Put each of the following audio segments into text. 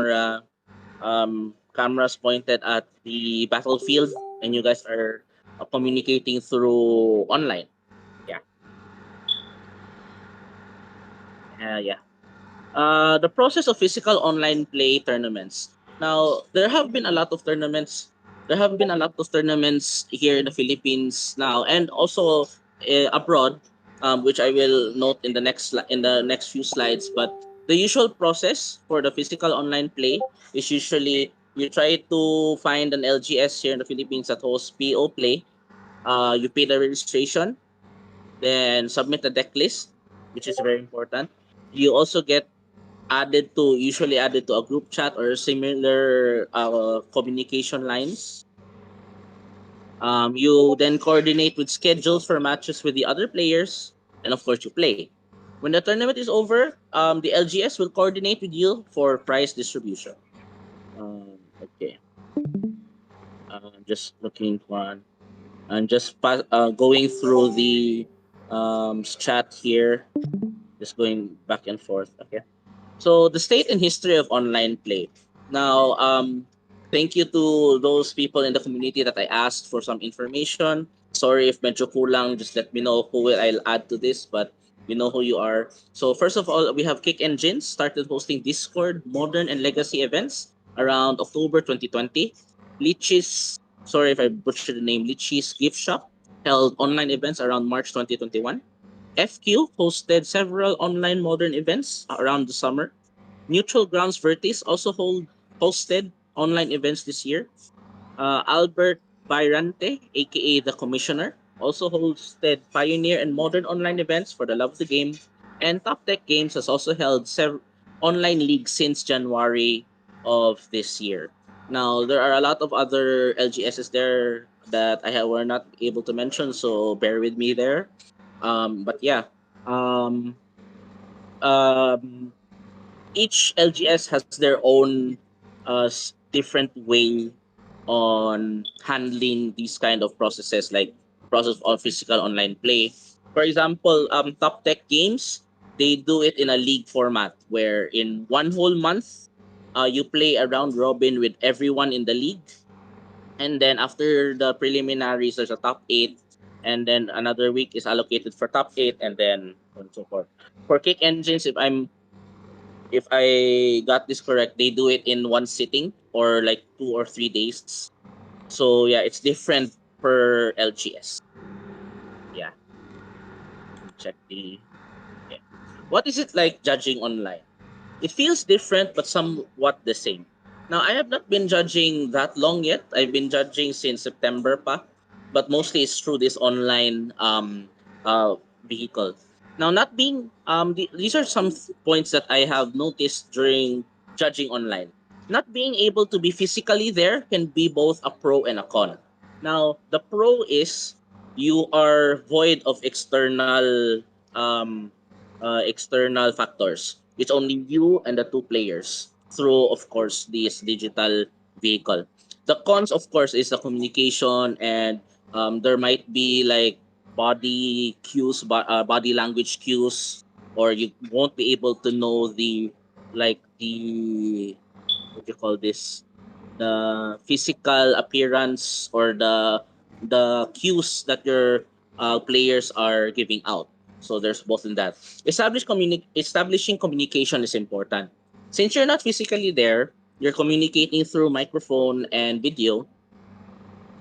camera, cameras pointed at the battlefield, and you guys are communicating through online. Yeah, yeah. The process of physical online play tournaments. Now, there have been a lot of tournaments. There have been a lot of tournaments here in the Philippines now, and also abroad, which I will note in in the next few slides. But the usual process for the physical online play is usually you try to find an LGS here in the Philippines that hosts PO play. You pay the registration, then submit the deck list, which is very important. You also get usually added to a group chat or similar communication lines. You then coordinate with schedules for matches with the other players, and of course you play. When the tournament is over, the LGS will coordinate with you for prize distribution. Okay, just looking one. I'm just going through the chat here, just going back and forth. Okay. So the state and history of online play. Now, thank you to those people in the community that I asked for some information. Sorry if medyo kulang, just let me know who will I'll add to this, but we know who you are. So first of all, we have Kick Engines started hosting Discord, modern and legacy events around October 2020. Lichis, sorry if I butchered the name, Lichis Gift Shop held online events around March 2021. FQ hosted several online modern events around the summer. Neutral Grounds Vertis also hosted online events this year. Albert Bayrante, aka the Commissioner, also hosted pioneer and modern online events for the love of the game. And Top Tech Games has also held several online leagues since January of this year. Now, there are a lot of other LGSs there that were not able to mention, so bear with me there. But yeah, um, um, each LGS has their own different way on handling these kind of processes, like process of physical online play. For example, Top Tech Games, they do it in a league format where in one whole month, you play a round robin with everyone in the league, and then after the preliminaries, there's a top eight, and then another week is allocated for top eight, and then and so forth. For Kick Engines, if I got this correct, they do it in one sitting or like 2 or 3 days. So yeah, it's different per LGS. Yeah, check the. Yeah. What is it like judging online? It feels different but somewhat the same. Now I have not been judging that long yet. I've been judging since September pa, but mostly it's through this online vehicle. Now not being these are some points that I have noticed during judging online. Not being able to be physically there can be both a pro and a con. Now the pro is you are void of external factors. It's only you and the two players through, of course, this digital vehicle. The cons, of course, is the communication, and there might be like body cues, body language cues, or you won't be able to know the what do you call this, the physical appearance or the cues that your players are giving out. So there's both in that. Establishing communication is important. Since you're not physically there, you're communicating through microphone and video.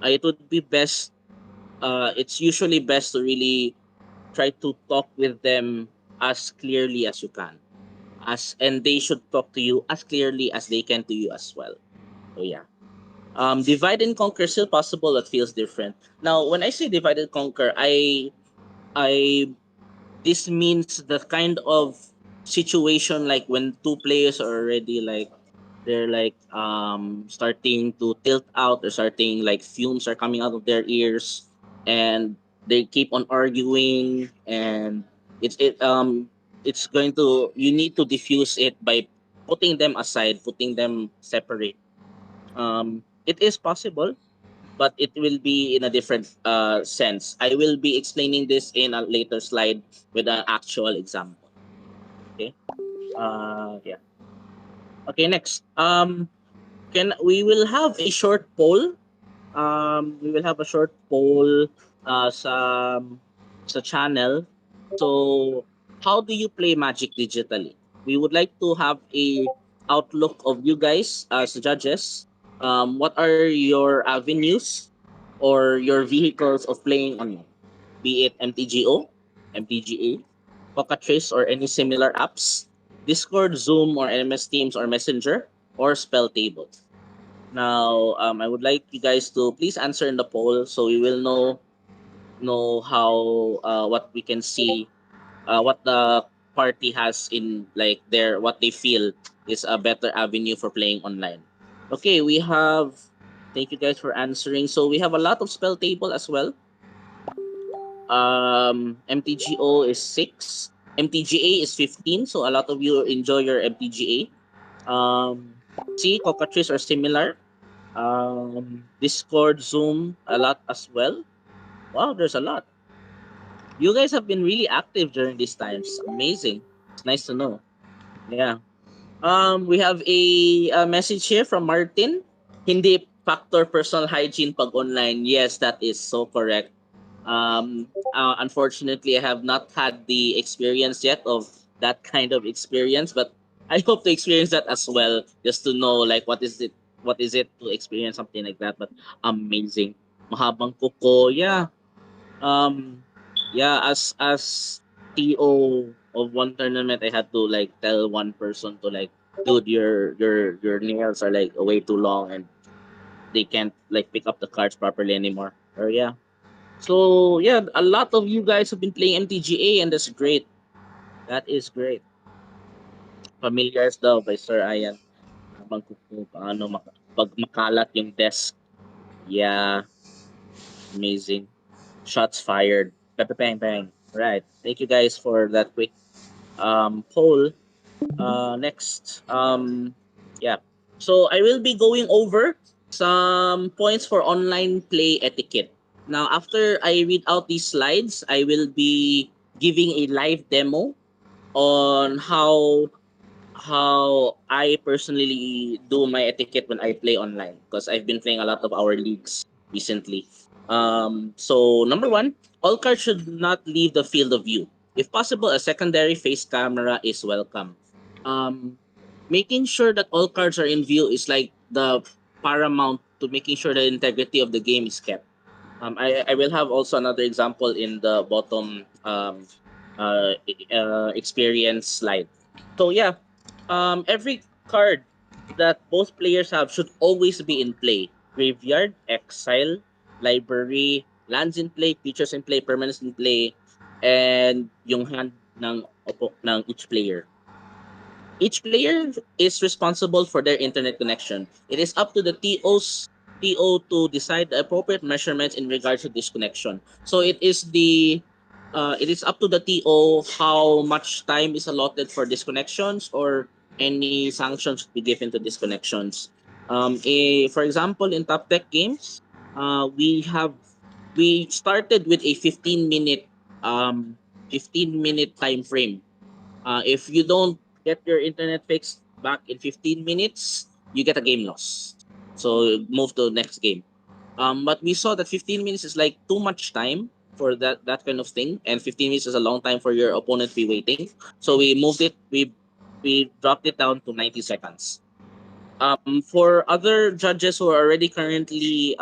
It would be best. It's usually best to really try to talk with them as clearly as you can. And they should talk to you as clearly as they can to you as well. So yeah. Divide and conquer is still possible. That feels different. Now, when I say divide and conquer, I this means the kind of situation like when two players are already like they're like starting to tilt out or starting like fumes are coming out of their ears, and they keep on arguing, and it's going to you need to diffuse it by putting them aside, putting them separate. It is possible, but it will be in a different sense. I will be explaining this in a later slide with an actual example. Okay. Yeah. Okay, next. Can we will have a short poll. We will have a short poll sa channel. So, how do you play Magic digitally? We would like to have a outlook of you guys as judges. What are your avenues or your vehicles of playing online? Be it MTGO, MTGA, Cockatrice, or any similar apps, Discord, Zoom, or MS Teams or Messenger, or Spell Table. Now, I would like you guys to please answer in the poll so we will know how what we can see, what the party has in like their what they feel is a better avenue for playing online. Okay, we have. Thank you guys for answering. So we have a lot of spell table as well. MTGO is 6. MTGA is 15. So a lot of you enjoy your MTGA. See, Cockatrice are similar. Discord, Zoom, a lot as well. Wow, there's a lot. You guys have been really active during these times. Amazing. It's nice to know. Yeah. We have a message here from Martin. Hindi factor personal hygiene pag online. Yes, that is so correct. Unfortunately, I have not had the experience yet of that kind of experience, but I hope to experience that as well, just to know like what is it to experience something like that. But amazing, mahabang kuko, yeah. Um, yeah, as TO of one tournament, I had to like tell one person to like, dude, your nails are like way too long and they can't like pick up the cards properly anymore. Or yeah, so yeah, a lot of you guys have been playing MTGA and that's great. That is great. Familiars daw by Sir Ayan. Habang kung paano pag makalat yung desk. Yeah, amazing. Shots fired. Bang, bang, bang. Right. Thank you guys for that quick poll. Next. Yeah. So I will be going over some points for online play etiquette. Now, after I read out these slides, I will be giving a live demo on how I personally do my etiquette when I play online because I've been playing a lot of our leagues recently. So number one, all cards should not leave the field of view. If possible, a secondary face camera is welcome. Um, Making sure that all cards are in view is like the paramount to making sure the integrity of the game is kept. I will have also another example in the bottom experience slide. So yeah, every card that both players have should always be in play. Graveyard, exile, library, lands in play, features in play, permanents in play, and yung hand ng each player. Each player is responsible for their internet connection. It is up to the TO to decide the appropriate measurements in regards to this connection. So it is up to the TO how much time is allotted for disconnections or any sanctions to be given to disconnections. For example, in top deck games, we started with a 15-minute time frame. If you don't get your internet fixed back in 15 minutes, you get a game loss. So move to the next game. But we saw that 15 minutes is like too much time for that kind of thing, and 15 minutes is a long time for your opponent to be waiting. So we moved it. We dropped it down to 90 seconds. For other judges who are already currently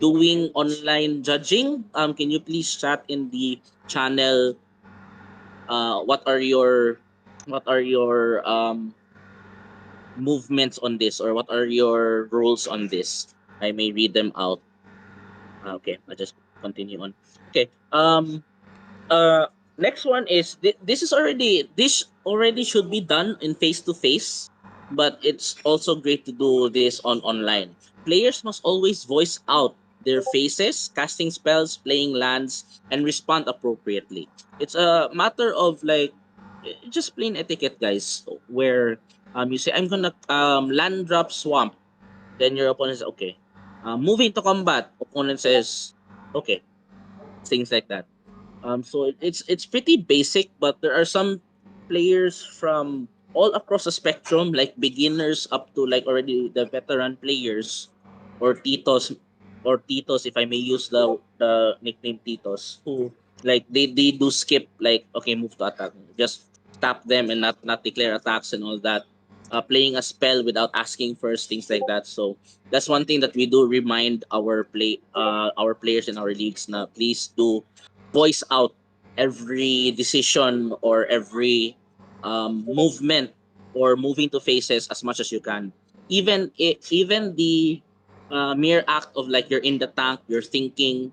doing online judging, can you please chat in the channel what are your movements on this or what are your rules on this? I may read them out. Okay, I'll just continue on. Okay. Uh Next one is this already should be done in face to face, but it's also great to do this on online. Players must always voice out their faces, casting spells, playing lands, and respond appropriately. It's a matter of like just plain etiquette, guys, where you say I'm gonna land drop swamp, then your opponent says okay. Moving to combat, opponent says okay, things like that. So it's pretty basic, but there are some players from all across the spectrum, like beginners up to like already the veteran players or titos or titos, if I may use the nickname titos, who like they do skip like okay move to attack, just tap them and not declare attacks and all that. Playing a spell without asking first, things like that. So that's one thing that we do remind our players in our leagues na please do voice out every decision or every movement or moving to faces as much as you can. Even the mere act of like you're in the tank, you're thinking,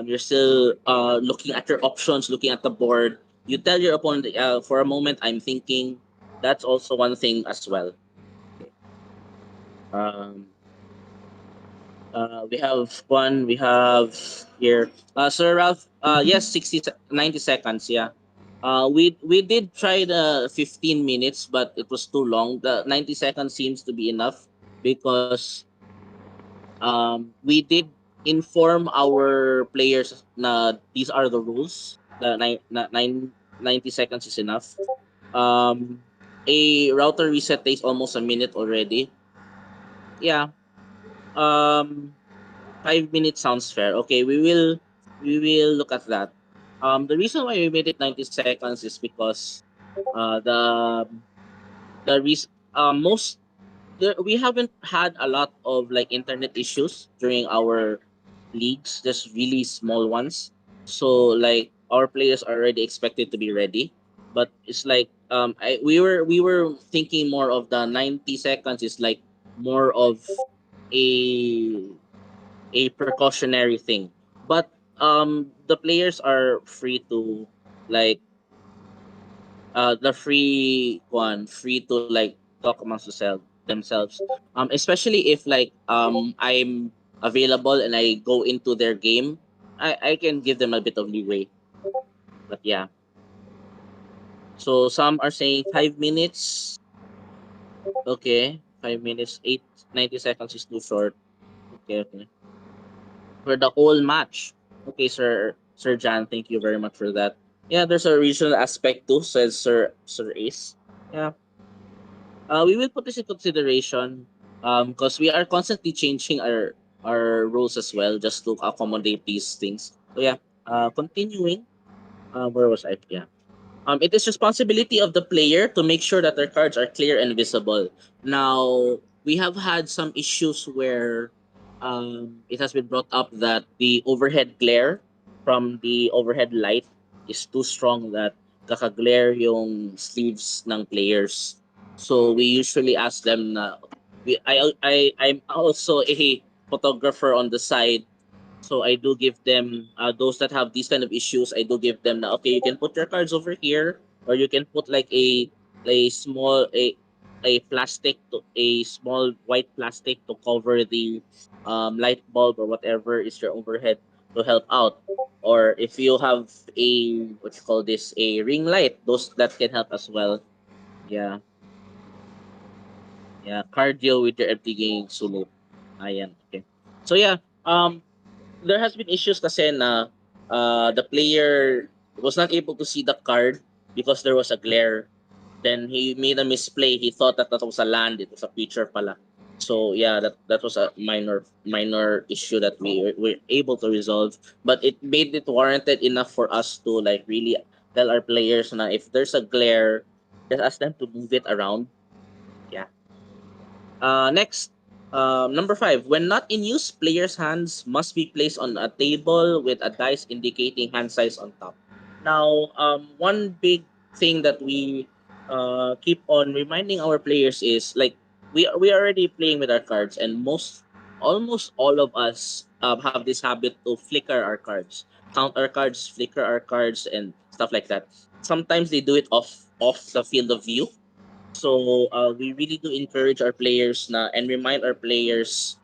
you're still looking at your options, looking at the board. You tell your opponent, for a moment, I'm thinking. That's also one thing as well. Okay. Um, we have one. We have here, Sir Ralph. Yes, 90 seconds. Yeah. We did try the 15 minutes, but it was too long. The 90 seconds seems to be enough because we did inform our players na these are the rules. The 90 seconds is enough. Um, a router reset takes almost a minute already. Yeah. Um, 5 minutes sounds fair. Okay, we will look at that. The reason why we made it 90 seconds is because the most we haven't had a lot of like internet issues during our leagues, just really small ones. So like our players are already expected to be ready. But it's like we were thinking more of the 90 seconds is like more of a precautionary thing. But the players are free to like the free to like talk amongst themselves. Especially if like I'm available and I go into their game, I can give them a bit of leeway. But yeah. So some are saying 5 minutes. Okay. 5 minutes, 90 seconds is too short. Okay, okay. For the whole match. Okay, Sir Jan, thank you very much for that. Yeah, there's a regional aspect too, says Sir Ace. Yeah. We will put this in consideration because we are constantly changing our rules as well just to accommodate these things. So yeah, continuing. Where was I? Yeah. It is responsibility of the player to make sure that their cards are clear and visible. Now, we have had some issues where it has been brought up that the overhead glare from the overhead light is too strong that kakaglare yung sleeves ng players. So we usually ask them na I'm also a photographer on the side, so I do give them those that have these kind of issues. I do give them na okay, you can put your cards over here, or you can put like a small a small white plastic to cover the light bulb or whatever is your overhead to help out. Or if you have a what you call this a ring light, those that can help as well. Yeah, yeah, cardio with your empty game solo. Ayan, okay. So yeah, there has been issues kasi na the player was not able to see the card because there was a glare. Then he made a misplay. He thought that that was a land. It was a creature pala. So yeah, that was a minor issue that we were able to resolve. But it made it warranted enough for us to like really tell our players na if there's a glare, just ask them to move it around. Yeah. Next, number five. When not in use, players' hands must be placed on a table with a dice indicating hand size on top. Now, one big thing that we keep on reminding our players is like we are already playing with our cards, and almost all of us have this habit to flicker our cards, count our cards, flicker our cards, and stuff like that. Sometimes they do it off the field of view, so we really do encourage our players na and remind our players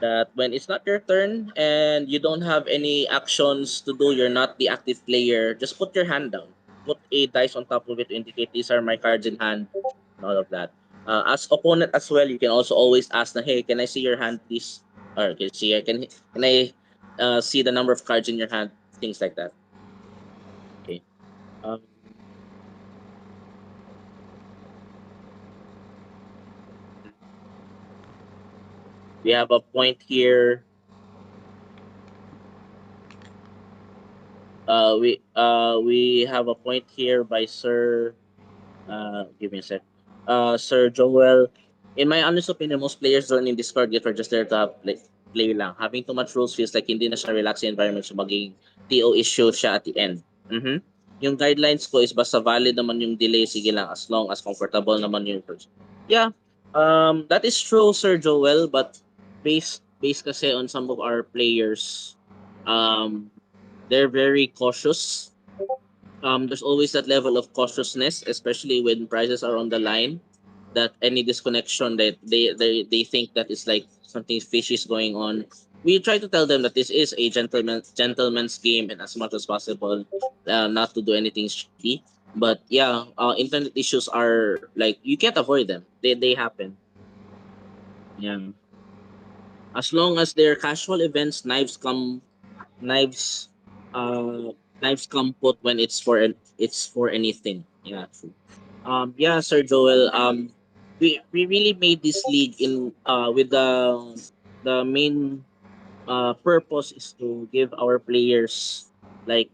that when it's not your turn and you don't have any actions to do, you're not the active player, just put your hand down. Put a dice on top of it to indicate these are my cards in hand and all of that. As opponent as well, you can also always ask na, hey, can I see your hand please? Or can I see the number of cards in your hand? Things like that. Okay. Um, We have a point here. We have a point here by Sir. Give me a sec. Sir Joel, in my honest opinion, most players join in Discord get are just there to play lang. Having too much rules feels like hindi na siya relaxing environment, so maging TO issue siya at the end. Mhm. Yung guidelines ko is basta valid naman yung delay, sige lang, as long as comfortable naman yung person. Yeah, that is true, Sir Joel, but based kasi on some of our players, um, they're very cautious. There's always that level of cautiousness, especially when prices are on the line. That any disconnection that they think that it's like something fishy is going on. We try to tell them that this is a gentleman's game, and as much as possible, not to do anything shady. But yeah, internet issues are like you can't avoid them. They happen. Yeah, as long as they're casual events, knives knives come put when it's for anything. Yeah, true. Yeah, Sir Joel, we really made this league in with the main purpose is to give our players like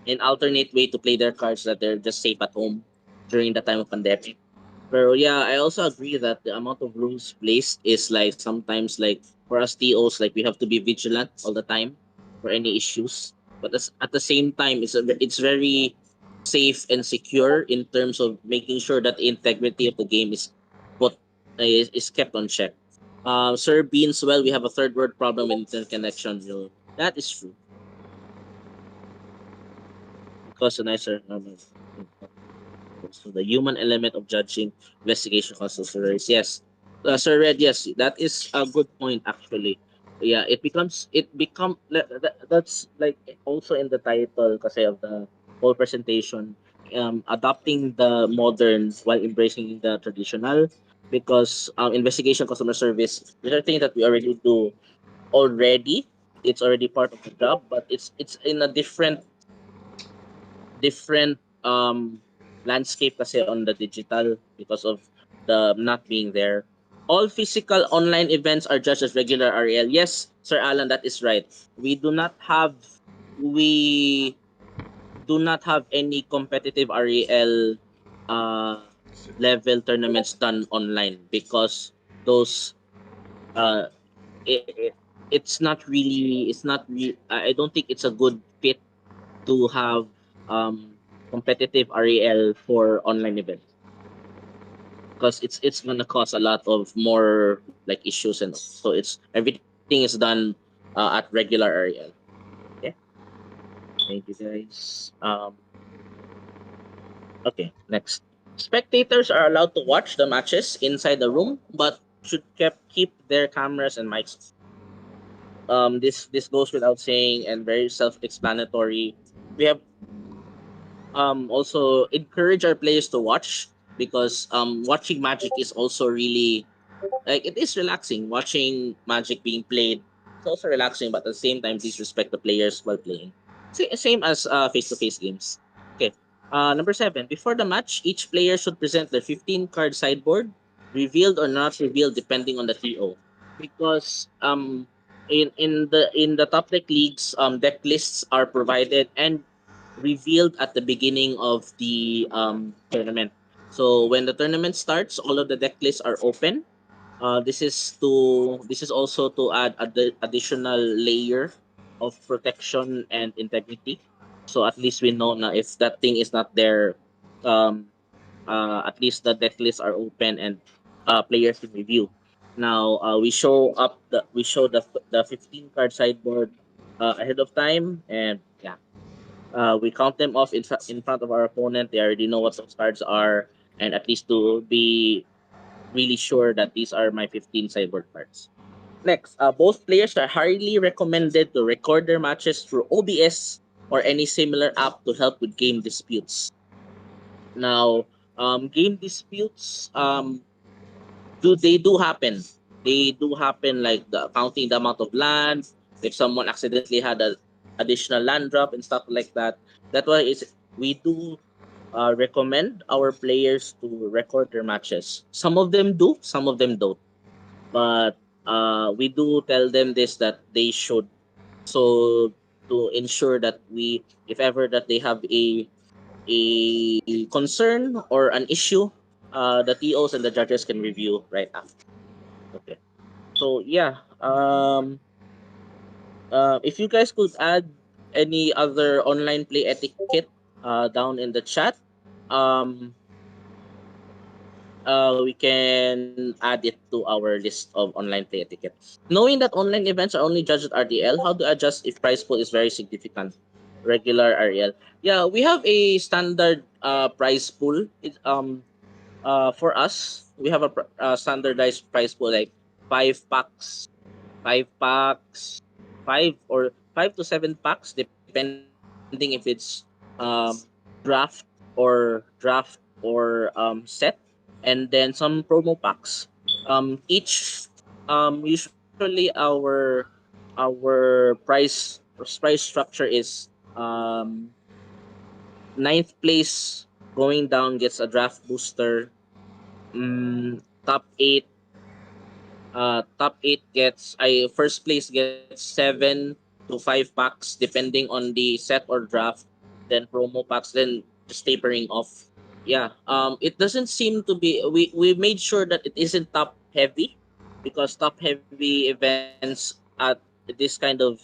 an alternate way to play their cards that they're just safe at home during the time of pandemic. Pero yeah, I also agree that the amount of rules placed is like sometimes like for us TOs, like we have to be vigilant all the time for any issues. But at the same time, it's very safe and secure in terms of making sure that the integrity of the game put is kept on check. Sir Beans, well, we have a third world problem with internet connection. That is true because a nicer. So the human element of judging investigation consultants. Yes, Sir Red. Yes, that is a good point actually. Yeah, that's like also in the title kasi of the whole presentation. Adopting the modern while embracing the traditional because investigation customer service these are things that we already do already. It's already part of the job, but it's in a different landscape kasi on the digital because of the not being there. All physical online events are judged as regular REL. Yes, Sir Alan, that is right. We do not have any competitive REL uh, level tournaments done online because those uh, it, it's not really I don't think it's a good fit to have competitive REL for online events because it's gonna cause a lot of more like issues and so it's everything is done at regular REL. Okay, thank you guys. Okay, next. Spectators are allowed to watch the matches inside the room, but should keep their cameras and mics. This goes without saying and very self-explanatory. We have also encourage our players to watch because watching Magic is also really like it is relaxing. Watching Magic being played it's also relaxing, but at the same time, please respect the players while playing. Same as face-to-face games. Okay. Number 7. Before the match, each player should present their 15-card sideboard, revealed or not revealed, depending on the TO. Because in the top deck leagues, deck lists are provided and revealed at the beginning of the tournament. So when the tournament starts, all of the deck lists are open. This is also to add additional layer of protection and integrity. So at least we know na if that thing is not there, um, at least the deck lists are open and players can review. Now we show the 15 card sideboard ahead of time and yeah we count them off in front of our opponent. They already know what those cards are, and at least to be really sure that these are my 15 sideboard cards. Next, both players are highly recommended to record their matches through OBS or any similar app to help with game disputes. Now, game disputes do happen. They do happen like counting the amount of land. If someone accidentally had a additional land drop and stuff like that. That's why we do recommend our players to record their matches. Some of them do, some of them don't. But we do tell them this that they should, so to ensure that we, if ever that they have a concern or an issue, the TOs and the judges can review right after. Okay. So yeah, if you guys could add any other online play etiquette down in the chat, um, we can add it to our list of online play etiquette. Knowing that online events are only judged at RDL, how to adjust if prize pool is very significant? Regular RL. Yeah, we have a standard prize pool. For us, we have a standardized prize pool like 5 packs, 5 packs, 5 or 5 to 7 packs, depending if it's draft or set, and then some promo packs. Each usually our price structure is ninth place going down gets a draft booster. Top 8 top 8 gets I first place gets 7 to 5 packs depending on the set or draft, then promo packs, then just tapering off. Yeah, it doesn't seem to be, we made sure that it isn't top heavy, because top heavy events at this kind of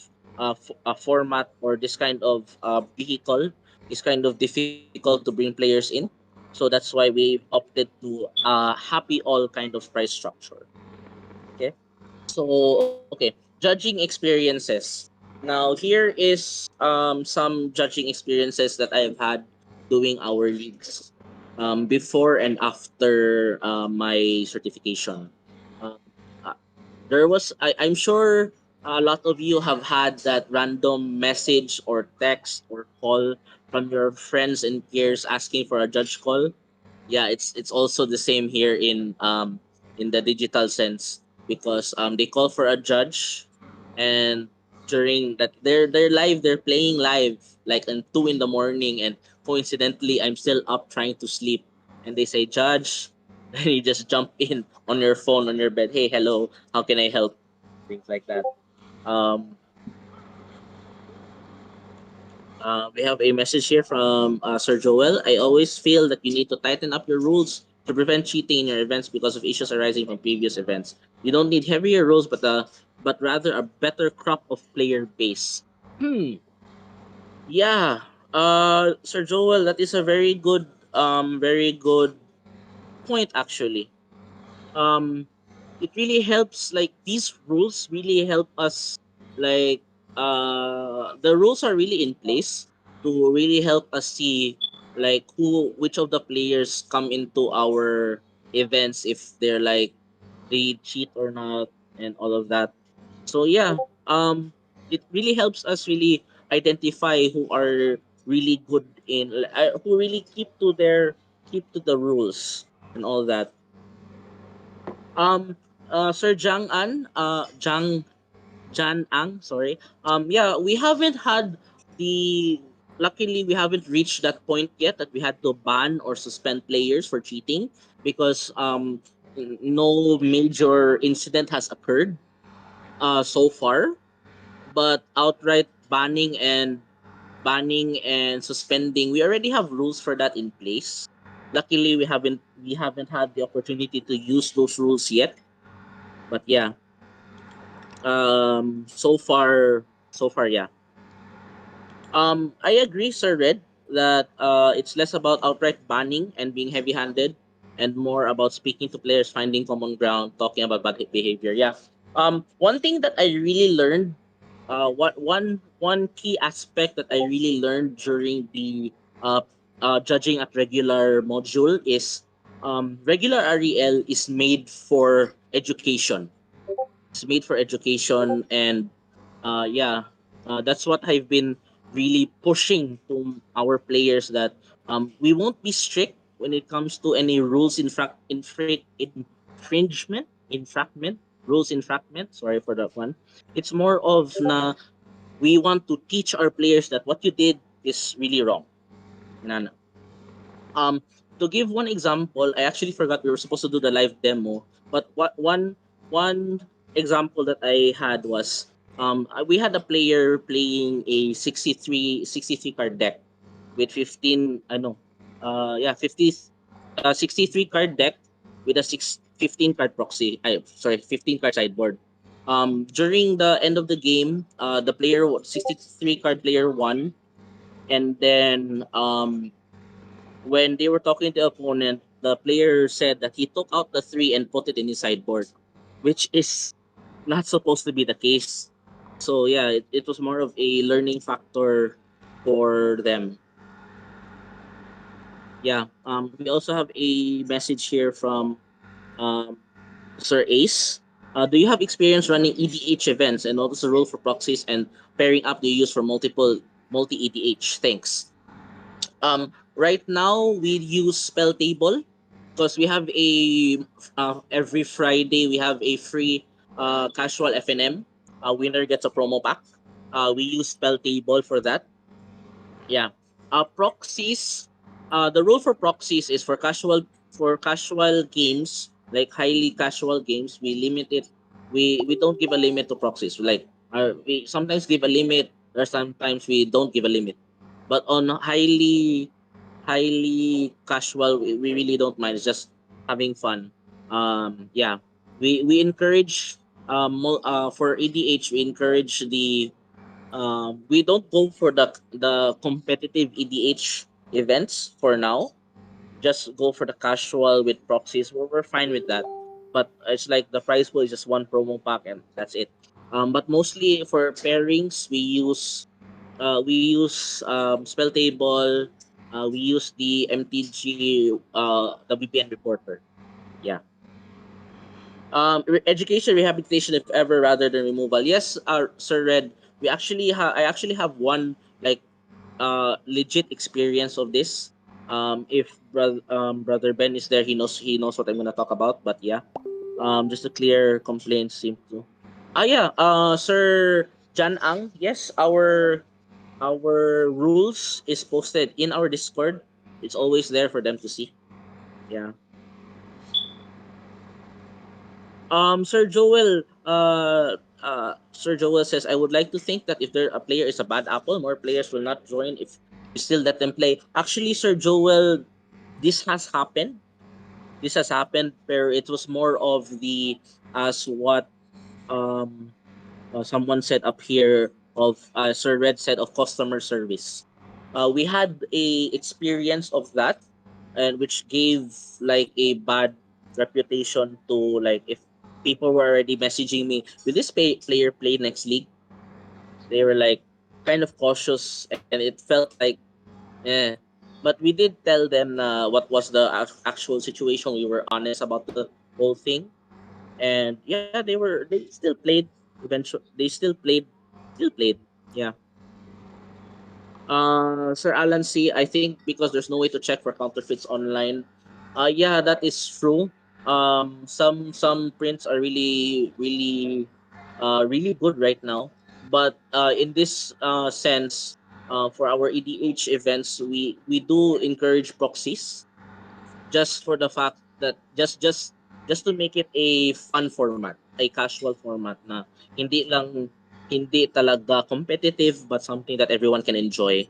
format or this kind of vehicle is kind of difficult to bring players in. So that's why we opted to happy all kind of price structure. Okay. So okay, judging experiences. Now here is some judging experiences that I've had doing our leagues before and after my certification. Um, uh, I'm sure a lot of you have had that random message or text or call from your friends and peers asking for a judge call. Yeah, it's also the same here in the digital sense, because they call for a judge, and during that they're live, they're playing live like at 2 in the morning, and coincidentally I'm still up trying to sleep, and they say judge. Then you just jump in on your phone on your bed, hey, hello, how can I help, things like that. um we have a message here from Sir Joel. I always feel that you need to tighten up your rules to prevent cheating in your events because of issues arising from previous events. You don't need heavier rules, but rather a better crop of player base. Yeah, Sir Joel, that is a very good point actually. um it really helps, like these rules really help us, like the rules are really in place to really help us see like who which of the players come into our events, if they're like they cheat or not, and all of that. So yeah, it really helps us really identify who are really good in, who really keep to the rules and all that. um Sir Jan Ang, sorry. Yeah, we haven't had the luckily we haven't reached that point yet that we had to ban or suspend players for cheating, because no major incident has occurred so far. But outright banning and suspending, we already have rules for that in place. Luckily we haven't had the opportunity to use those rules yet. But yeah, so far, yeah. I agree, Sir Red, that it's less about outright banning and being heavy-handed, and more about speaking to players, finding common ground, talking about bad behavior. Yeah. One thing that I really learned, what one key aspect that I really learned during the uh, judging at regular module is, regular REL is made for education. It's made for education, and yeah, that's what I've been really pushing to our players, that we won't be strict when it comes to any rules infringement, rules infragment. Sorry for that one. It's more of na we want to teach our players that what you did is really wrong. Nana. Um, to give one example, I actually forgot we were supposed to do the live demo, but what one example that I had was we had a player playing a 63 card deck with 15 yeah 63 card deck with a 15 card proxy, 15 card sideboard. During the end of the game, the 63 card player won, and then when they were talking to the opponent, the player said that he took out the three and put it in his sideboard, which is not supposed to be the case. So yeah, it was more of a learning factor for them. Yeah. We also have a message here from um, Sir Ace. Do you have experience running EDH events, and what is the rule for proxies and pairing up do you use for multi EDH? Thanks. Right now we use Spell Table because we have a every Friday we have a free casual FNM. Winner gets a promo pack. We use Spell Table for that. Yeah. Proxies. The rule for proxies is for casual games, like highly casual games. We limit it. We don't give a limit to proxies. Like we sometimes give a limit, or sometimes we don't give a limit. But on highly casual, we really don't mind. It's just having fun. Yeah. We encourage for ADH. We encourage we don't go for the competitive EDH events for now. Just go for the casual with proxies. We're fine with that. But it's like the price pool is just one promo pack and that's it. But mostly for pairings, we use spell table. We use the MTG the VPN reporter. Yeah. Education rehabilitation if ever rather than removal. Yes, Sir Red. I actually have one like legit experience of this. If brother Ben is there, he knows what I'm gonna talk about. But yeah, just to clear complaints seem to. Yeah, Sir Jan Ang. Yes, our rules is posted in our Discord. It's always there for them to see. Yeah. Sir Joel says, I would like to think that if a player is a bad apple, more players will not join if you still let them play. Actually, Sir Joel, this has happened. This has happened, where it was more of the as what um someone said up here of Sir Red said of customer service. We had a experience of that, and which gave like a bad reputation to like if people were already messaging me, will this player play next league? They were like kind of cautious, and it felt like eh. But we did tell them what was the actual situation. We were honest about the whole thing, and yeah, they still played. Eventually, they still played. Yeah. Sir Alan C, I think because there's no way to check for counterfeits online. Yeah, that is true. Some prints are really good right now. But in this sense, for our EDH events, we do encourage proxies just for the fact that just to make it a fun format, a casual format na hindi talaga competitive but something that everyone can enjoy.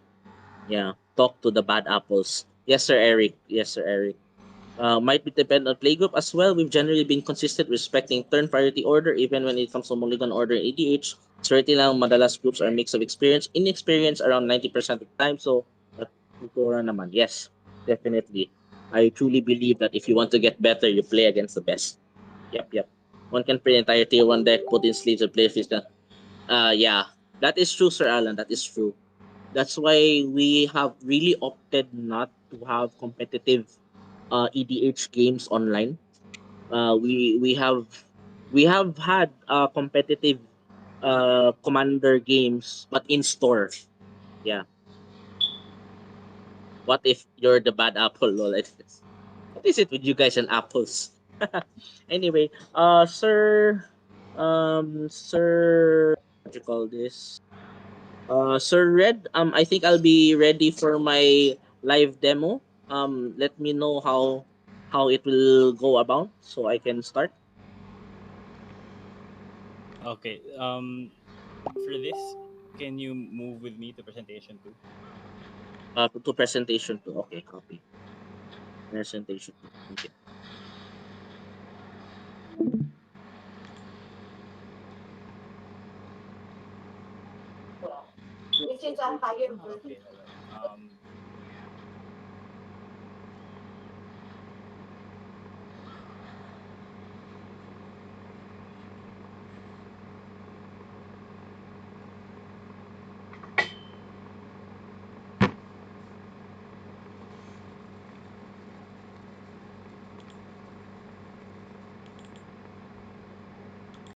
Yeah, talk to the bad apples. Yes, Sir Eric. Yes, Sir Eric. Might be depend on playgroup as well. We've generally been consistent respecting turn priority order even when it comes to mulligan order in ADH. Certain lang madalas groups are a mix of experience, inexperience around 90% of the time. So, kultura naman. Yes, definitely. I truly believe that if you want to get better, you play against the best. Yep, yep. One can play entire tier 1 deck, put in sleeves and play Fiesta. Yeah. That is true, Sir Alan. That is true. That's why we have really opted not to have competitive EDH games online. We have had competitive commander games, but in store. Yeah. What if you're the bad apple? Lol? What is it with you guys and apples? Anyway, sir, what you call this? Sir Red, I think I'll be ready for my live demo. Let me know how it will go about so I can start. Okay. For this, can you move with me to presentation two? To presentation two. Okay, copy. Presentation two. Okay.